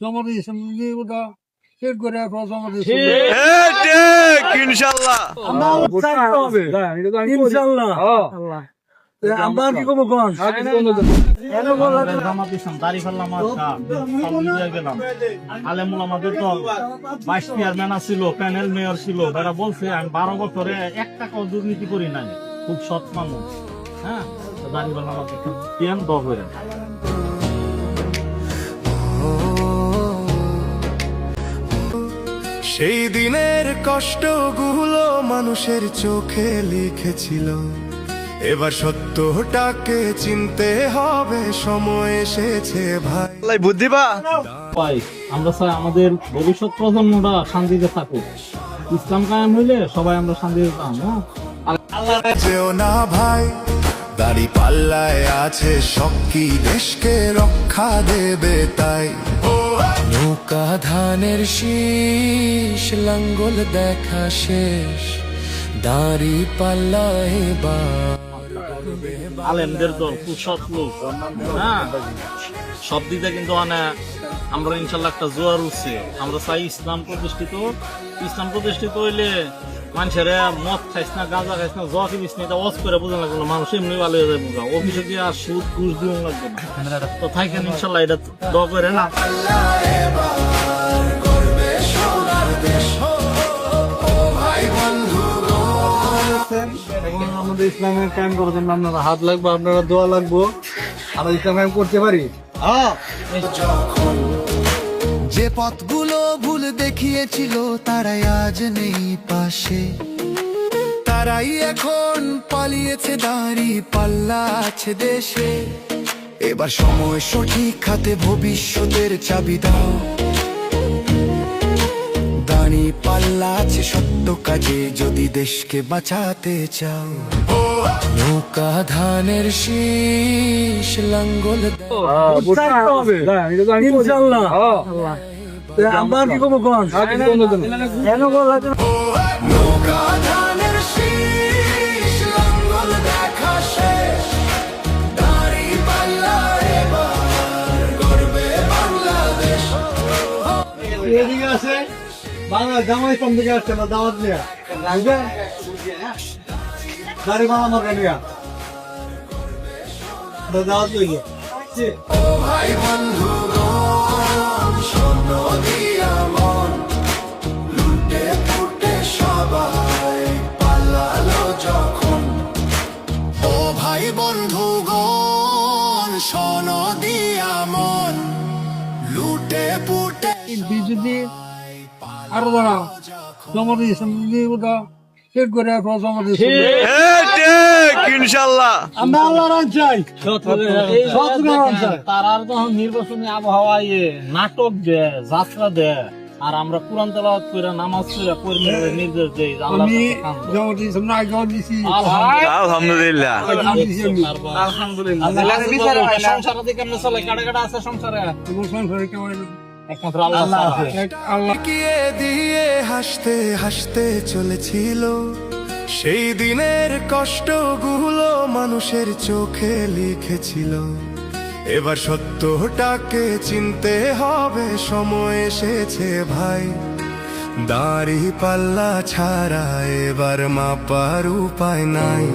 জমা দিয়েছেন ওটা চেক করে জমা দিয়েছেন ইনশাল্লাহ ইনশাল্লাহ আমরা কি করবো কোন জমা দিচ্ছিলাম দাড়ি ফেললাম গেলাম আলেমুল আমাদের তো ভাইস চেয়ারম্যান ছিল প্যানেল মেয়র ছিল তারা বলছে আমি 12 বছরে 1 টাকাও দুর্নীতি করি নাই, খুব সৎ মানুষ। হ্যাঁ, দাড়ি ফেললাম পিএম দশ হয়ে সেই দিনের কষ্টগুলো মানুষের চোখে লিখেছিল, এবার সত্যটাকে চিনতে হবে, সময় এসেছে ভাই। বুদ্ধি পা পাই আমরা চাই আমাদের ভবিষ্যৎ প্রজন্মটা শান্তিতে থাকুক, ইসলাম কায়েম হইলে সবাই আমরা শান্তিতে থাকবো। যেও না ভাই, দাড়ি পাল্লায় আছে শক্তি, দেশকে রক্ষা দেবে তাই। নৌকা ধানের শীষ, লাঙ্গল দেখা শেষ, দাড়ি পাল্লায় আলেমদের দল খুব সৎ লোক। হ্যাঁ, সব দিকে কিন্তু আমরা ইনশাল্লাহ একটা জোয়ার উঠছে। আমরা চাই ইসলাম প্রতিষ্ঠিত হইলে মানুষের মদ খাইস না, গাঁজা খাইস না, জল খাইস না, এটা ওয়াজ করে বোঝা লাগবে, মানুষ এমনি ভালো হয়ে যাবে। অফিসে গিয়ে আর সুদ ঘুষ দিয়ে লাগবে না, তো থাকেন ইনশাল্লাহ এটা দোয়া করে না। এখন আমাদের ইসলামের কায়েম করার জন্য আপনারা হাত লাগবে, আপনারা দোয়া লাগবো, আমরা ইসলাম কায়েম করতে পারি। যে পথগুলো ভুল দেখিয়েছিল তারাই আজ নেই পাশে, তারাই এখন পালিয়েছে, দাঁড়ি পাল্লা আছে দেশে। এবার সময় সঠিক হাতে, ভবিষ্যতের চাবি দাও, দাঁড়ি পাল্লা আছে সত্য কাজে, যদি দেশকে বাঁচাতে চাও। নৌকা ধানের শীষ, লাঙ্গল ইনশাল্লাহ আমরা কি করবো কোন নৌকা ধানের শীষ, লাঙ্গল দেখা শেষ, দাড়ি পাল্লা এবার গর্বে বাংলাদেশ। এদিকে আছে বাংলা জামাই কম দিকে আসছে না, দাওয়াত নেয়া গাড়ি বাংলা মার্কা নেয়া দাওয়াত লইল। ও ভাই বন্ধুগণ, শোনো দিয়া মন, লুটে ফুটে সবাই পালালো যখন। ও ভাই বন্ধুগণ, শোনো দিয়া মন, লুটে ফুটে যদি আরো দাঁড়া জমা দিয়েছেন ওটা চেক করে জমা দিয়েছেন ইনশাল্লাহ আমরা আল্লাহ রান চাই, তারা তখন নির্বাচনী আবহাওয়া নাটক দেয়, যাত্রা দেয়, আর আমরা কোরআন তেলাওয়াত করে নামাজ পড়ে কর্মীদের নির্দেশ দেই। আমি জমা দিয়েছি না, জমা দিয়েছি আলহামদুলিল্লাহ সংসারে কেমন চলে, কাটা কাটা আছে সংসারে, সংসারে কেমন একমাত্র আল্লাহ আছে। আল্লাহ গিয়ে দিয়ে হাসতে হাসতে চলেছিল, সেই দিনের কষ্টগুলো মানুষের চোখে লিখেছিল, এবার সত্যটাকে চিনতে হবে, সময় এসেছে ভাই। দাড়ি পাল্লা ছাড়া এবার মাপার উপায় নাই।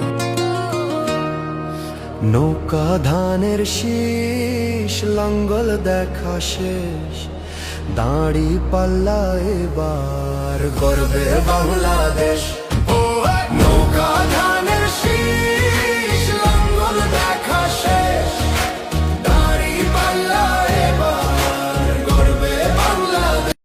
নৌকা ধানের শীষ, লাঙ্গল দেখা শেষ, দাড়ি পাল্লা এবার গর্বে বাংলাদেশ।